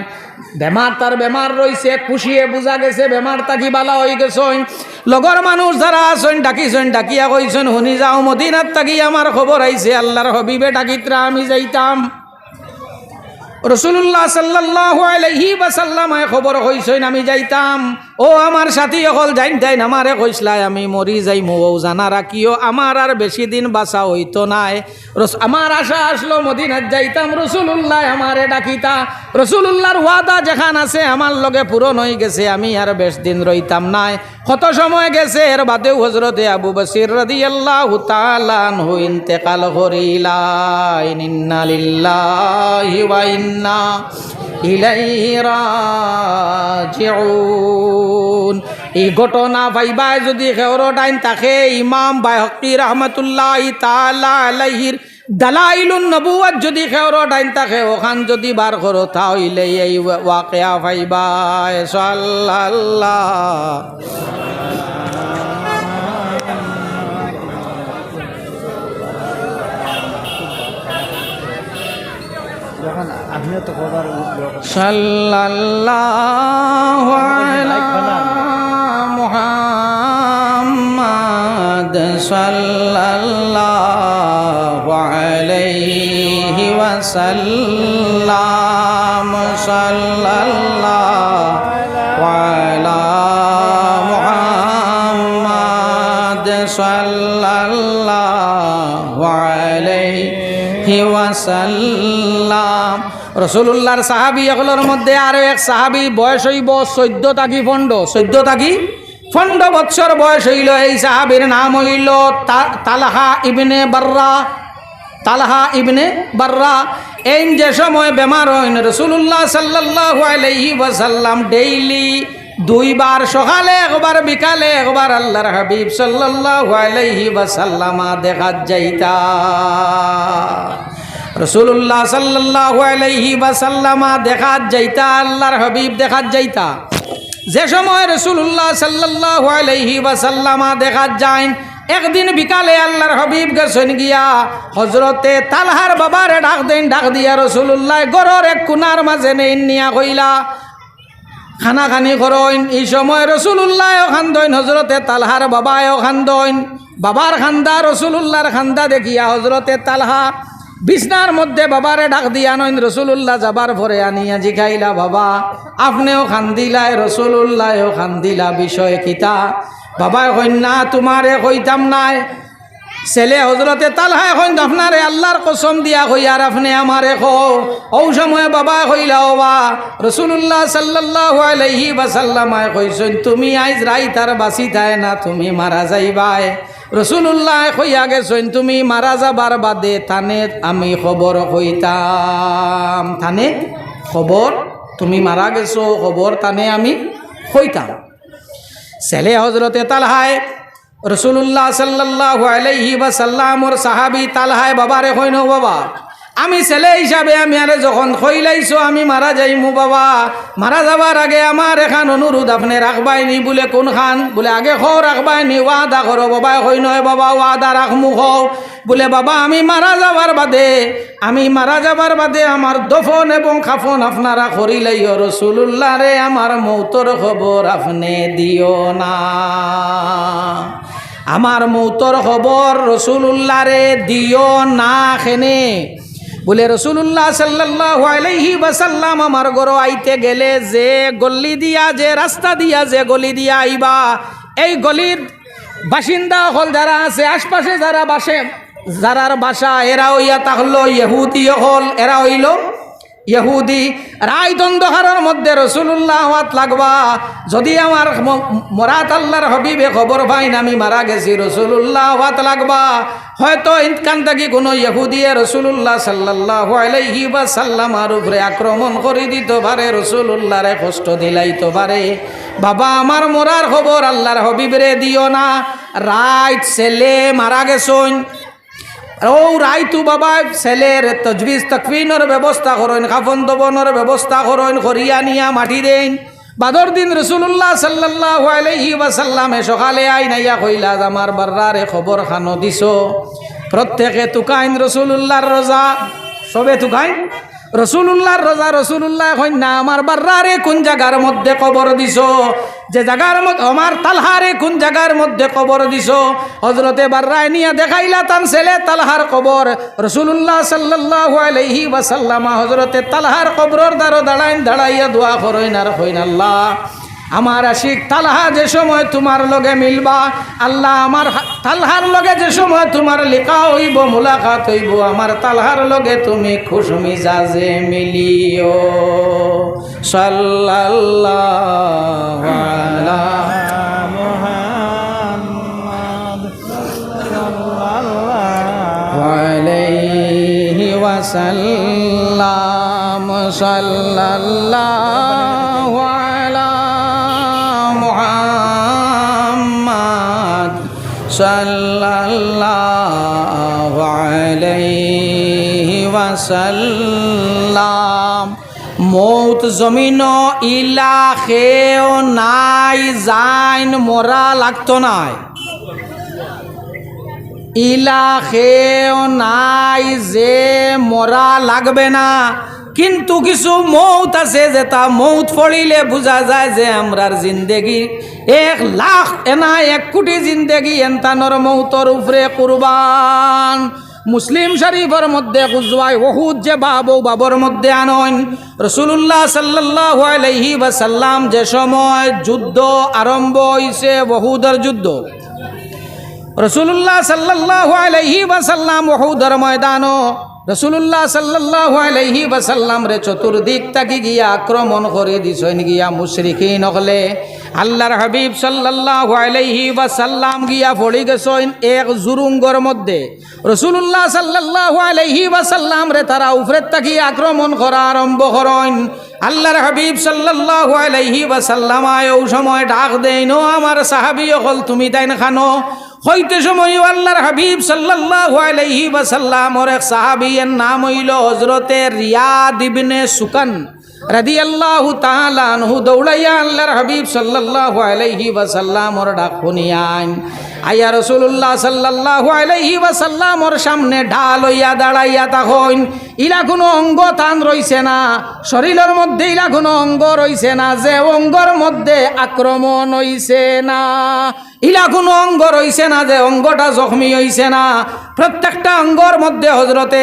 বেমার তার বেমার রইছে, খুশিয়ে বুঝা গেছে বেমার তাকি বালা হয়ে গেছেন। লগর মানুষ যারা আছেন ডাকিছেন, ডাকিয়া কইছেন, শুনি যাও মদিনার তাকি আমার খবর আইছে, আল্লাহর হবিবে ডাকিত্রা আমি যাইতাম। রাসূলুল্লাহ সাল্লাল্লাহু আলাইহি ওয়াসাল্লাম খবর কইছেন আমি যাইতাম। ও আমার সাথী সকল যাইতাই আমারে কইসলাই আমি মরি যাইমু, ও জানা রাখিও আমার আর বেশি দিন বাঁচা হইতো নাই। আমার আশা আসলো মদিনাত যাইতাম, রাসূলুল্লাহ আমারে ডাকিতা, রাসূলুল্লাহর ওয়াদা যেখান আছে আমার লগে পূরণ হয়ে গেছে, আমি আর বেশ দিন রইতাম নাই। কত সময় গেছে, এর বাদেও হযরতে আবু বসির রাদিয়াল্লাহু তাআলা আনহু ইন্তেকাল করিলা। ইন্না লিল্লাহি ওয়া ইন্না ইলাইহি রাজিউন। এই ঘটনা ভাইবাই যদি খেওর ডাইন তাকে ইমাম বাইহাকি রাহমাতুল্লাহি তাআলা আলাইহির দালাইলুন নবুওয়াত যদি খেওর ডাইন তাকে ওখান যদি বার করো তাহলে এই ওয়াকিয়া ভাইবাই সাল্লাল্লাহ। সাল্লাল্লাহু আলা মুহাম্মাদ সাল্লাল্লাহু আলাইহি ওয়াসাল্লাম। সাল্লাল্লাহু আলা মুহাম্মাদ সাল্লাল্লাহু আলাইহি ওয়াসাল্লাম। রাসূলুল্লাহর সাহাবী এগুলোর মধ্যে আরো এক সাহাবী বয়স হইব 14 থাকি 15 বছর বয়স হইল। এই সাহাবীর নাম হইল তালহা ইবনে বাররা। তালহা ইবনে বাররা এই যে সময় বেমার হইন রাসূলুল্লাহ সাল্লাল্লাহু আলাইহি ওয়াসাল্লাম ডেইলি দুইবার, সকালে একবার বিকালে একবার আল্লাহর হাবিব সাল্লাল্লাহু আলাইহি ওয়াসাল্লাম দেখা যাইতা। রাসূলুল্লাহ সাল্লাল্লাহু আলাইহি ওয়াসাল্লাম দেখা যাইতা, আল্লাহর হাবিব দেখা যাইতা। যে সময় রাসূলুল্লাহ সাল্লাল্লাহু আলাইহি ওয়াসাল্লাম দেখা যায়, একদিন বিকালে আল্লাহর হাবিব গেছেন গিয়া হযরতে তালহার বাবারে ডাক দেন। ডাক দিয়া রাসূলুল্লাহ গরর এক কোনার মাঝে নেই নিয়া কইলা খানা খানি করেন। এই সময় রাসূলুল্লাহ খান্দইন, হযরতে তালহার বাবাও খান্দইন। বাবার খান্দা রাসূলুল্লাহর খান্দা দেখিয়া হযরতে তালহা বিছনার মধ্যে বাবারে ডাক দিয়া নইন। রাসূলুল্লাহ যাবার পরে আনিয়া জিগাইলা, বাবা আপনিও খান্দিলাই, রাসূলুল্লাহও খান্দিলা, বিষয় কিতা? বাবা কইন না তোমারে কইতাম নাই। ছেলে হযরতে তালহা কইন আপনারে আল্লাহর কসম দিয়া কই আর আপনি আমারে কো। ওই সময় বাবা কইলা, বাবা রাসূলুল্লাহ সাল্লাল্লাহু আলাইহি ওয়াসাল্লাম কইছেন তুমি আইজ রাইত আর বাঁচিতাই না, তুমি মারা যাইবাই। রাসূলুল্লাহ কইয়া গেছেন তুমি মারা যাবার বাদে থানে আমি খবর কইতাম। থানে খবর তুমি মারা গেছো, খবর থানে আমি কইতাম। ছেলে হযরতে তালহায় রাসূলুল্লাহ সাল্লাল্লাহু আলাইহি ওয়াসাল্লামর সাহাবী তালহায় বাবারে কইনো, বাবা আমি ছেলে হিসাবে আমি আরে যখন কইলাইছো আমি মারা যাইমু বাবা, মারা যাবার আগে আমার এখান অনুরোধ আপনি রাখবাইনি। বলে কোন খান? বলে আগে খো রাখবাইনি, ওয়াদা করো বাবা। কই নয় বাবা ওয়াদা রাখমু খো। বলে বাবা আমি মারা যাবার বাদে আমার দফন এবং খাফন আপনারা করিলাইও। রসুল্লাহ রে আমার মৌতর খবর আপনি দিও না, আমার মৌতর খবর রসুল্লাহ রে দিও না। খেনে বলে রসুল্লাহ সাল্লাল্লাহু আলাইহি ওয়াসাল্লাম আমার ঘর আইতে গেলে যে গলি দিয়া, যে রাস্তা দিয়া, যে গলি দিয়া আইবা, এই গলির বাসিন্দা হল যারা আছে আশপাশে যারার বাসা এরা হইয়া তাহলো ইহুদি হল, এরা হইল ইহুদি। রায় দ্বন্দ্বহারের মধ্যে রসুল্লাহ হাত লাগবা। যদি আমার মরাত আল্লাহর হবিবে খবর পাইন আমি মারা গেছি, রসুল্লাহ হাত লাগবা। হয়তো ইনকান থাকি কোনো ইহুদিয়ে রসুল্লাহ সাল্লাল্লাহু আলাইহি ওয়াসাল্লামের উপরে আক্রমণ করে দিত পারে, রসুল্লাহরে কষ্ট দিলাইতে পারে। বাবা আমার মরার খবর আল্লাহর হবিবরে দিও না। রাইট ছেলে মারা গেছন, ও রাইতু বাবা ছেলের তজবিজ তকফিনের ব্যবস্থা করেন, কাফন দবনের ব্যবস্থা করেন, করিয়া নিয়া মাটি দেন। বাদর দিন রসুল্লাহ সাল্লাল্লাহু আলাইহি ওয়াসাল্লামে সকালে আইনাইয়া কইলা আমার বার্রারে খবর খানো দিছ। প্রত্যেকে তুকাইন রসুল্লাহর রোজা, সবে তুকাইন রসুল্লাহর রোজা। রসুল্লাহ কইন না আমার বার্রারে কোন জায়গার মধ্যে কবর দিছ, যে জায়গার মধ্যে আমার তালহারে কোন জায়গার মধ্যে কবর দিছ। হজরতে বার্রায় নিয়া দেখাইলা তান ছেলে তালহার কবর। রসুল্লাহ সাল্লাল্লাহু আলাইহি ওয়াসাল্লাম হজরতে তালহার কবরের দ্বারা দাঁড়াইয়া দোয়া করেন আর কইন আল্লাহ আমার আশিক তালহা যে সময় তোমার লগে মিলবা, আল্লাহ আমার তালহার লগে যে সময় তোমার লিখা হইব, মুলাকাত হইব, আমার তালহার লগে তুমি খুশ মিজাজে মিলিও। সাল্লাল্লাহু আলা মুহাম্মাদ সাল্লাল্লাহু আলাইহি ওয়াসাল্লাম। সাল্লাল্লাহু আলা মুহাম্মাদ সাল্লাল্লাহু আলাইহি ওয়াসাল্লাম। মৌত জমিন ইলাখেও নাই, জাইন মরা লাগতো নাই, ইলাখেও নাই যে মরা লাগবে না। কিন্তু কিছু মৌত আছে যেটা মৌত পড়িলে বোঝা যায় যে আমরার জিন্দেগি 1,00,000 এনা 1 কোটি জিন্দেগি এনতানোর মৌতর উপরে কুরবান। মুসলিম শরীফের মধ্যে গুজওয়ায় ওহুদ যে বাবর মধ্যে আনন, রসুল্লাহ সাল্লাল্লাহু আলাইহি ওয়াসাল্লাম যে সময় যুদ্ধ আরম্ভ হইছে, ওহুদের যুদ্ধ, রসুল্লাহ সাল্লাল্লাহু আলাইহি ওয়াসাল্লাম ওহুদের ময়দানও রসুল্লাহ সাল্লাল্লাহু আলাইহি ওয়াসাল্লাম রে চতুর্দিক তাকি গিয়া আক্রমণ করে দিছেন গিয়া মুশরিকিন হলে। আল্লাহর হাবিব সাল্লাল্লাহু আলাইহি ওয়াসাল্লাম গিয়া পড়ি গেছেন এক জুরুঙ্গর মধ্যে। রসুল্লাহ সাল্লাল্লাহু আলাইহি ওয়াসাল্লাম রে তারা উপরে তাকি আক্রমণ করা আরম্ভ করেন। আল্লাহর হাবিব সাল্লাল্লাহু আলাইহি ওয়াসাল্লাম আয়ও সময় ডাক দেন, ও আমার সাহাবী হল তুমি তাইন খানো। হইতে সময় আল্লাহর হাবিব সাল্লাল্লাহু আলাইহি ওয়াসাল্লামের এক সাহাবীর নাম হইল হযরতে রিয়াদ ইবনে সুকান রাদিয়াল্লাহু তাআলা আনহু। দৌড়াইয়া আল্লাহর হাবিব সাল্লাল্লাহু আলাইহি ওয়াসাল্লামের ডাক শুনিয়ান আয়া রাসূলুল্লাহ সাল্লাল্লাহু আলাইহি ওয়াসাল্লামের সামনে ঢাল হইয়া দাঁড়াইয়া তখন ইলা কোনো অঙ্গ তান রইছে না, শরীরের মধ্যে ইলা কোনো অঙ্গ রইছে না যে অঙ্গর মধ্যে আক্রমণ হইছে না, ইলা কোনো অঙ্গ রইছে না যে অঙ্গটা জখমি হইছে না। প্রত্যেকটা অঙ্গর মধ্যে হযরতে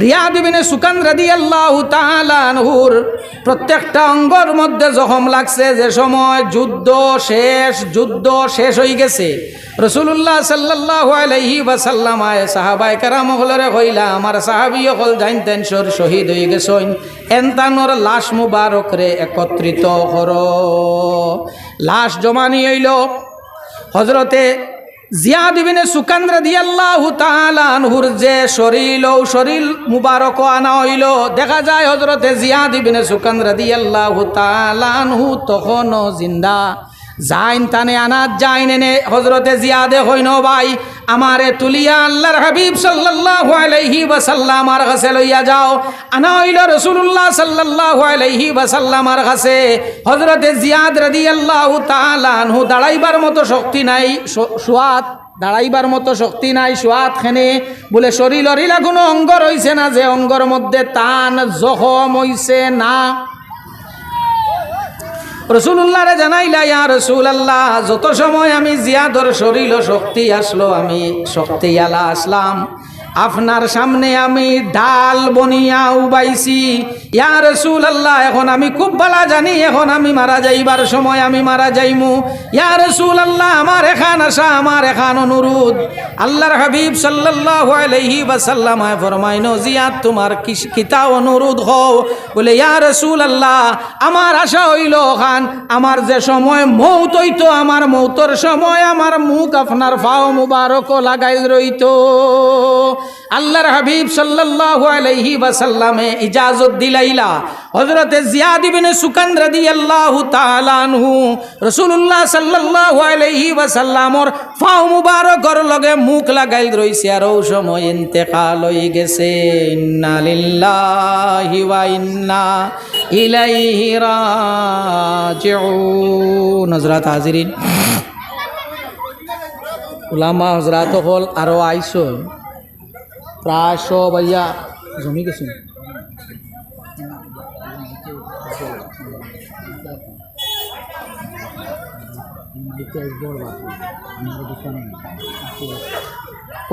রিয়াদ ইবনে সুকান রাদিয়াল্লাহু তাআলা আনহুর প্রত্যেকটা অঙ্গর মধ্যে জখম লাগছে। যে সময় যুদ্ধ শেষ হয়ে গেছে, রসুল্লাহ সাল্লাল্লাহু আলাইহি ওয়াসাল্লাম আয় সাহাবায়ে কেরাম হলরে কইলা আমার সাহাবী হল জানতেন শহীদ হয়ে গেছেন, এনতানোর লাশ মুবারক রে একত্রিত করো। লাশ জমা নিয়ে হইল হযরতে জিয়াদ ইবনে সুকান রাদিয়াল্লাহু তাআলা আনহুর যে শরীর মুবারক আনা হইল। দেখা যায় হযরতে জিয়াদ ইবনে সুকান রাদিয়াল্লাহু তাআলা আনহু তখনও জিন্দা। যাইন তানে আনাত যাইন এনে হজরতে জিয়াদে হইন ভাই আমারে তুলিয়া আল্লাহর হাবিব সাল্লাল্লাহু আলাইহি ওয়াসাল্লামার কাছে লইয়া যাও। আনা হইল রাসূলুল্লাহ সাল্লাল্লাহু আলাইহি ওয়াসাল্লামার কাছে। হজরতে জিয়াদ রাদিয়াল্লাহু তাআলা আনহু দাঁড়াইবার মতো শক্তি নাই, সোয়াত দাঁড়াইবার মতো শক্তি নাই, সোয়াত খেনে বলে শরীরের কোনো অঙ্গ রইছে না যে অঙ্গর মধ্যে টান জখম হইছে না। রসুল্লাহ রে জানাইলা, ইয়া রাসূলুল্লাহ, যত সময় আমি জিয়াদর শরীর শক্তি আসলো, আমি শক্তি আলা আসলাম, আপনার সামনে আমি ডাল বনিয়া উবাইছি। ইয়া রাসূলুল্লাহ, এখন আমি খুব ভালো জানি এখন আমি মারা যাইবার সময় আমি মারা যাইমু। ইয়া রাসূলুল্লাহ, আমার এখান আশা, আমার এখান অনুরোধ। আল্লাহর হাবিব সাল্লাল্লাহু আলাইহি ওয়াসাল্লাম ফরমাইনো, জিয়াদ তোমার কিতা অনুরোধ হও? বলে, ইয়া রাসূলুল্লাহ, আমার আশা হইল খান আমার যে সময় মৌত হইতো, আমার মৌতর সময় আমার মুখ আপনার পাও মুবারক লাগাই রইত। আল্লাহর হাবিব সাল্লাল্লাহু আলাইহি ওয়াসাল্লামে ইজাজত দিলাইলা। হযরতে জিয়াদ ইবনে সুকান রাদিয়াল্লাহু তাআলা আনহু রাসূলুল্লাহ সাল্লাল্লাহু আলাইহি ওয়াসাল্লামর পাও মুবারকর লগে মুখ লাগাই রইছে আর ওই সময় ইন্তেকাল হই গেছে। ইন্না লিল্লাহি ওয়া ইন্না ইলাইহি রাজিউন। হযরত হাজিরিন, উলামা হযরত হল আরো আইছো প্রায় সব আইয়া জমি গেছেন।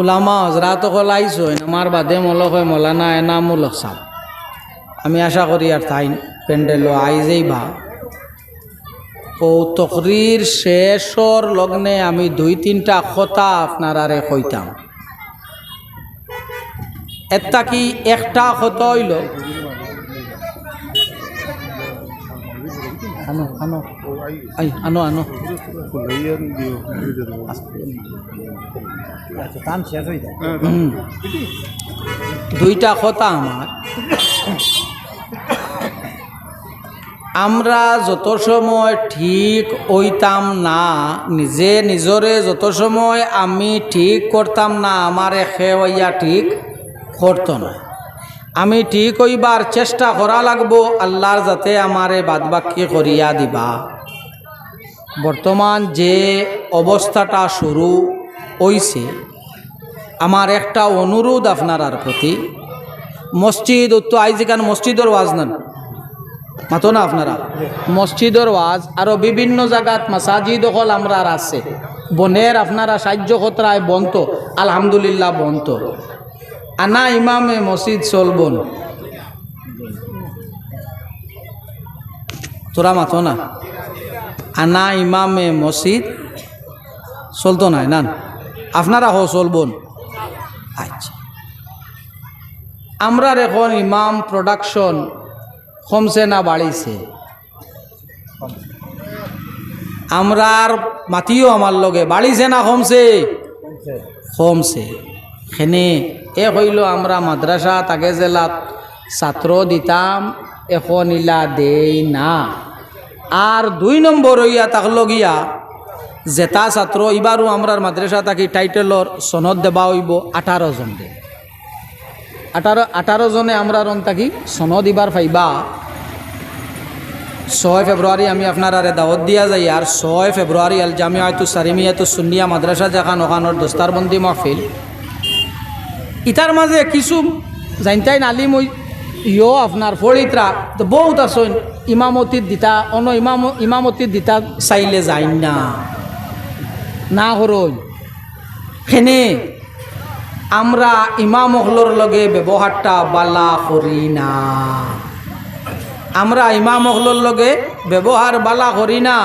উলামা হযরত হল আইছো আমার বাদে মলক হয় মৌলানা এনামুল হক সাহেব। আমি আশা করি আর তাই প্যান্ডেলও আইজেই বা ও তকরির শেষর লগ্নে আমি 2-3টা কথা আপনারারে কইতাম। এটা কি একটা কথা হইল? আনো আনো আনো আনো দুইটা কথা আমার। আমরা যত সময় ঠিক হইতাম না, নিজে নিজরে যত সময় আমি ঠিক করতাম না, আমার এখে হইয়া ঠিক করতো না। আমি ঠিক হইবার চেষ্টা করা লাগবো, আল্লাহর যাতে আমারে বাদবাকি করিয়া দিবা। বর্তমান যে অবস্থাটা শুরু হইছে, আমার একটা অনুরোধ আপনার প্রতি। মসজিদ তো আইজিকান মসজিদের ওয়াজ না মাতো না আপনারা, মসজিদের ওয়াজ আরও বিভিন্ন জায়গাত মাসাজিদ হল আমরা আছে বনের আপনারা সাহায্য কতরায় বন্ত, আলহামদুলিল্লাহ বন্ত। আনা ইমামে মসজিদ চলবন, তোরা মাতো না, আনা ইমামে মসজিদ চলতো নাই না, আপনারা হো চলবন। আচ্ছা, আমরা এখন ইমাম প্রোডাকশন কমছে না বাড়িছে? আমরার মাতিও আমার লগে বাড়িছে না কমছে? কমছে। এখানে এ হইল আমরা মাদ্রাসা তাকে জেলাত ছাত্র দিতাম, এখন ইলা দেই না। আর 2 নম্বর হইয়া তাকল গিয়া জেতা ছাত্র এবারও আমরার মাদ্রাসা তাকে টাইটেলর সনদ দেবা হইব 18 জন। 18 জনে আমরা রন তাকি সনদ এবার পাইবা। 6 ফেব্রুয়ারি আমি আপনারা দাওয়াত দিয়া যাই। আর 6 ফেব্রুয়ারি আল জামিয়াতু সারিমিয়াতু সুন্নিয়া মাদ্রাসা যেখান ওখানোর দস্তারবন্দি মাহফিল। ইতার মাঝে কিছু জানতাই আলিম ইও আপনার ফরিত্রা তো বহুত আসন ইমামতির দিতা, অন ইমামতির দিতা চাইলে যাই না হরই। সেনে আমরা ইমাম হলর লগে ব্যবহারটা বালা করি না, আমরা ইমাম হলর লগে ব্যবহার বালা করি না।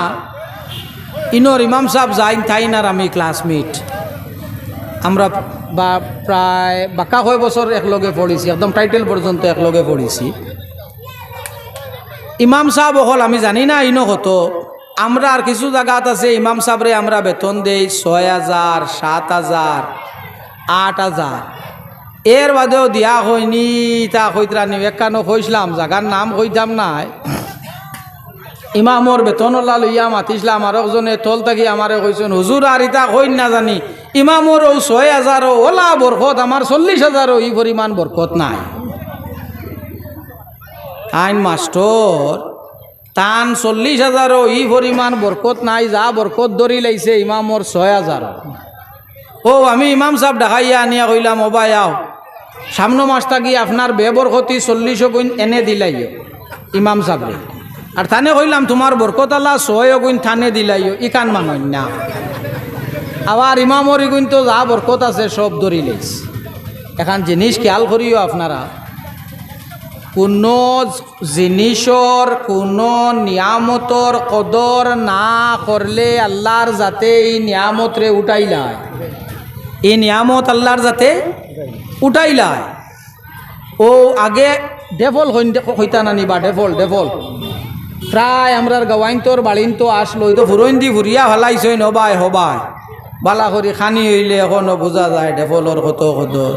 ইনর ইমাম সাহেব যাই তাই না, আমি ক্লাসমেট। আমরা বা প্রায় 52 বছর একলগে পড়েছি, একদম টাইটেল পর্যন্ত একলগে পড়েছি। ইমাম সাহেব হল আমি জানি না ইনো হতো। আমরা আর কিছু জায়গাত আছে ইমাম সাহেবরে আমরা বেতন দেই 6,000, 7,000, 8,000। এর বাদেও দিয়া হয়নি তা হইতরা নি। একানো হইসলাম জায়গার নাম হইতাম না। ইমামর বেতনলা লইয়া মাতিছিলাম আর একজনে তল থাকি আমারে কইছেন হুজুর আর ইতা কইন না জানি ইমামর ও 6,000 ওলা বরকত আমার 40,000 এই পরিমাণ বরকত নাই। আইন মাস্টর তান 40,000 এই পরিমাণ বরকত নাই, যা বরকত ধরি লাইছে ইমামর 6,000। ও আমি ইমাম সাহেব ডাকাইয়া আনিয়া কইলাম ও ভাই আও সামনে মাস থাকি আপনার বেবরকতি 40 গুণ এনে দিলাইও ইমাম সাহেবরে, আর থানে কইলাম তোমার বরকত আল্লাহ 6 গুণ থানে দিলাইও, ইকান মানই না। আবার ইমামর গুণ তো যা বরকত আছে সব ধরি লাইছে। এখন জিনিস খেয়াল করিও আপনারা, কোনো জিনিসর কোনো নিয়ামতর কদর না করলে আল্লাহর যাতে এই নিয়ামতরে উঠাইলায়, এই নিয়ামত আল্লাহর যাতে উঠাইলায়। ও আগে ডেফল হইতা নানি বা ডেফল প্রায় আমরার গাওয়াইন তোর বাড়িন তো আসলো তো ফুরইন দি ফুরিয়া ভালাইছই নবাই হবাই বালা করি খানি হইলে এখনো বোঝা যায় ডেফলর কত কদর।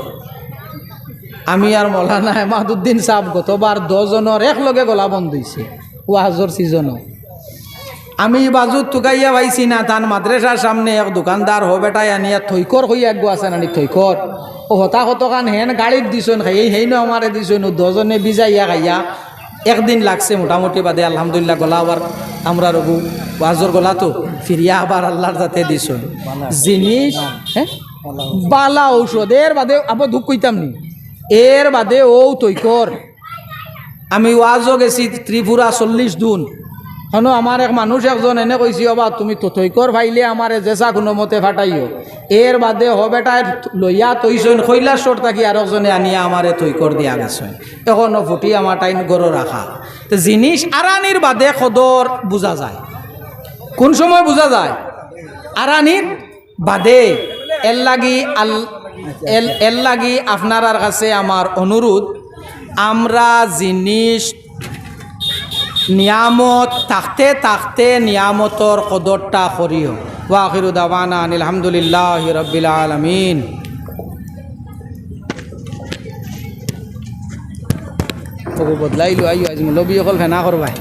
আমি আর মৌলানা এমাদুদ্দিন সাহেব গতবার 10 জনের একলগে গলা বন্ধ হয়েছে ওয়াজর সিজনও। আমি বাজুত টুকাইয়া পাইছি না, তান মাদ্রাসার সামনে এক দোকানদার হো বেটাই আনিয়া থৈকর হইয়া গো আছে নানি থৈকর ও হতা কতখান হেন গাড়িত দিছন খাই হেই না আমারে দিছন 10 জনে বিজাইয়া খাইয়া একদিন লাগছে মোটামুটি বাদে আলহামদুলিল্লাহ গলা আবার আমরা রঘু ওয়াজর গলা তো ফিরিয়া আবার আল্লাহর যাতে দিছন জিনিস। হ্যাঁ বালা ঔষধ এর বাদে আবার দুঃখ কইতাম নি এর বাদে ও তৈকর আমি ওয়াজও গেছি ত্রিপুরা 40 দিন হনো আমার এক মানুষ একজন এনে কইছি অবা তুমি তো তৈকর ভাইলে আমারে জেসা কোনো মতে ফাটাইও, এর বাদে হবেটায় লইয়া তৈছন কৈলাসর থাকি আর একজনে আনিয়া আমারে তৈকর দিয়া গেছেন, এখনো ফুটি আমার টাইম গড় রাখা। তো জিনিস আরানির বাদে কদর বোঝা যায়, কোন সময় বোঝা যায় আরানির বাদে। এর লাগি আপনার কাছে আমার অনুরোধ, আমরা জিনিস নিয়ামত থাকতে থাকতে নিয়ামতর কদরটা করিও। ওয়া আখিরু দাওয়ানা আনিল হামদুলিল্লাহি রাব্বিল আলামিন। তবু বদলাইলো আইও আজ মুলবি অকল ফেনা করবাই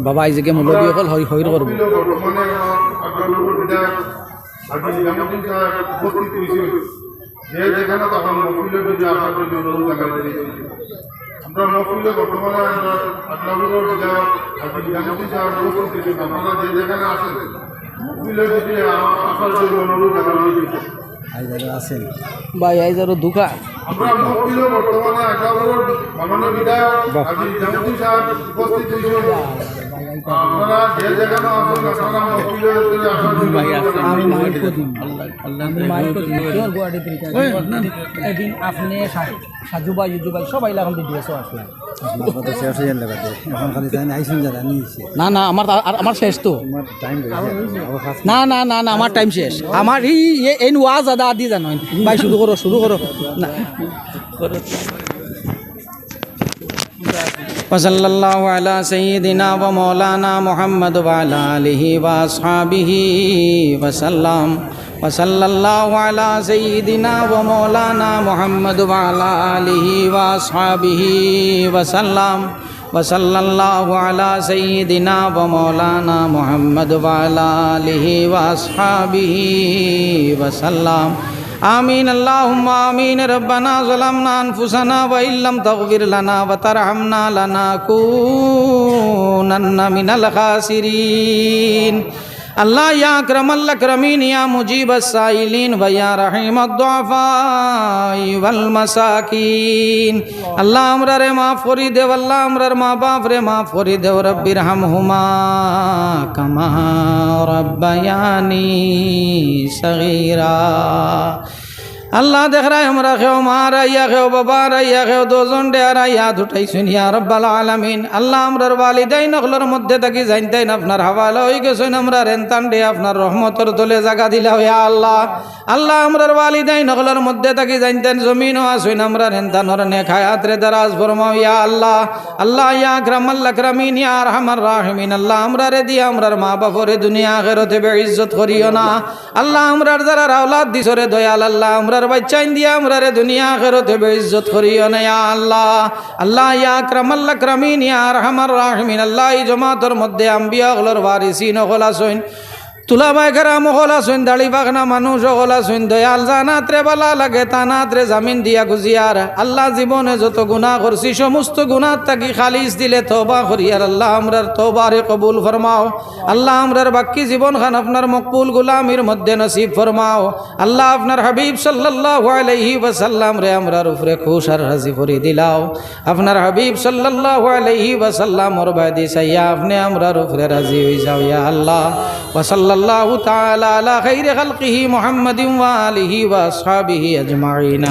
বাবা আইজকে মুলবি অকল হইর করব। যে যেখানে তখন মফিলের যদি আপনার যদি অনুরোধ জানাতে আমরা মফিলে বর্তমানে আপনাদের আপনারা যে যেখানে আসেন মফিলের যদি আপনার যদি অনুরোধ জানাতে আছেন ভাই আইজারও দুঃখা আমরা মফিলে বর্তমানে আপনাদের মাননীয় বিধায়ক জামাতি সাহেব উপস্থিত হয়েছিল। আপনারা যে যেখানে আসেন আপনারা মফিলে একদিন আপনি সাজু ভাই ইজু ভাই সবাই লাগাম দিয়েছো আসলে না না আমার শেষ তো না না না না আমার টাইম শেষ আমার এই ওয়াজ আদা আদি জানো ভাই শুরু করো না वसल्लल्लाहु अला सय्यिदिना व मौलाना मुहम्मद व अला आलिहि व अस्हाबिहि वसल्लम वसल्लल्लाहु अला सय्यिदिना व मौलाना मुहम्मद व अला आलिहि व अस्हाबिहि वसल्लम वसल्लल्लाहु अला सय्यिदिना व मौलाना मुहम्मद व अला आलिहि व अस्हाबिहि वसल्लम आमीन अल्लाहुम्मा आमीन। रब्बना ज़लमना अनफुसना व इल्लम तग़फिर लना व तरहमना लनकूनन्ना मिनल खासिरीन। अल्लाह या अकरमल अकरमीन या मुजीबस साइलिन व या रहीमद दुआफाई वल मसाकीन। अल्लाह हमरा रे माफ़ करी दे, अल्लाह हमरा माँ बाप रे माफ़ करी दे, रब्बिरहमहुमा कमा रब्बयानी सगीरा। अल्लाह देख रहा है हमरा खेओ माँ रहिया खेओ बाबा रहिया खेओ 2 জন ডেয়ারা ইয়াদ উঠাইছেন ইয়া রব্বাল আলামিন। আল্লাহ আমরার ওয়ালিদাইন হলর মধ্যে থাকি জানতেন আপনার হাওয়ালা হয়ে গেছেন, আমরা রেন্তান ডে আপনার রহমতের তলে জায়গা দিলা ইয়া আল্লাহ। আল্লাহ আমরার ওয়ালিদাইন হলর মধ্যে থাকি জানতেন জমিনও আসুন আমরা রেন্তানর নেক হায়াত রে দারাজ ফরমাও ইয়া আল্লাহ। আল্লাহ ইয়া আকরামাল আকরামিন ইয়া আরহামার রাহিমিন। আল্লাহ আমরা রে দিয়া আমরার মা বাপরে দুনিয়া আখিরাতে বেইজ্জত করিও না। আল্লাহ আমরার যারা আওলাদ দিছরে দয়াল আল্লাহ আমরা আমরার বাচ্চাইন দিয়া আমরারে দুনিয়া আখিরাতে বেইজ্জত করিও না ইয়া আল্লাহ। আল্লাহ ইয়া আকরামাল আকরামিন ইয়া আরহামার রাহিমিন। আল্লাহ এই জমাতের মধ্যে আম্বিয়া হলর ওয়ারিসিন হল আছেন, তুলাবাই কেরাম হল আছেন, দাড়ি বাগনা মানুষ হল আছেন। দয়াল জানাত্রে বালা লাগে তানাত্রে জামিন দিয়া গুজিয়ার আল্লাহ জীবনে যত গুনাহ করছি সমস্ত গুনাহ তাকি খালিস দিলে তওবা করিয়ার আল্লাহ আমরার তওবারে কবুল ফরমাও। আল্লাহ আমরার বাকি জীবন খান আপনার মকবুল গুলামির মধ্যে নসিব ফরমাও। আল্লাহ আপনার হাবিব সাল্লাল্লাহু আলাইহি ওয়াসাল্লাম রে আমরার উপরে খুশ আর রাজি করে দিলাও। আপনার হাবিব সাল্লাল্লাহু আলাইহি ওয়াসাল্লাম ওর বাদি সাইয়া আপনি আমরার উপরে রাজি হয়ে যাও ইয়া আল্লাহ। ওয়া সাল্লাল্লাহু তাআলা আলা খাইরি খালকিহি মুহাম্মাদিন ওয়া আলিহি ওয়া আসহাবিহি আজমাইন।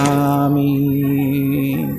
আমিন।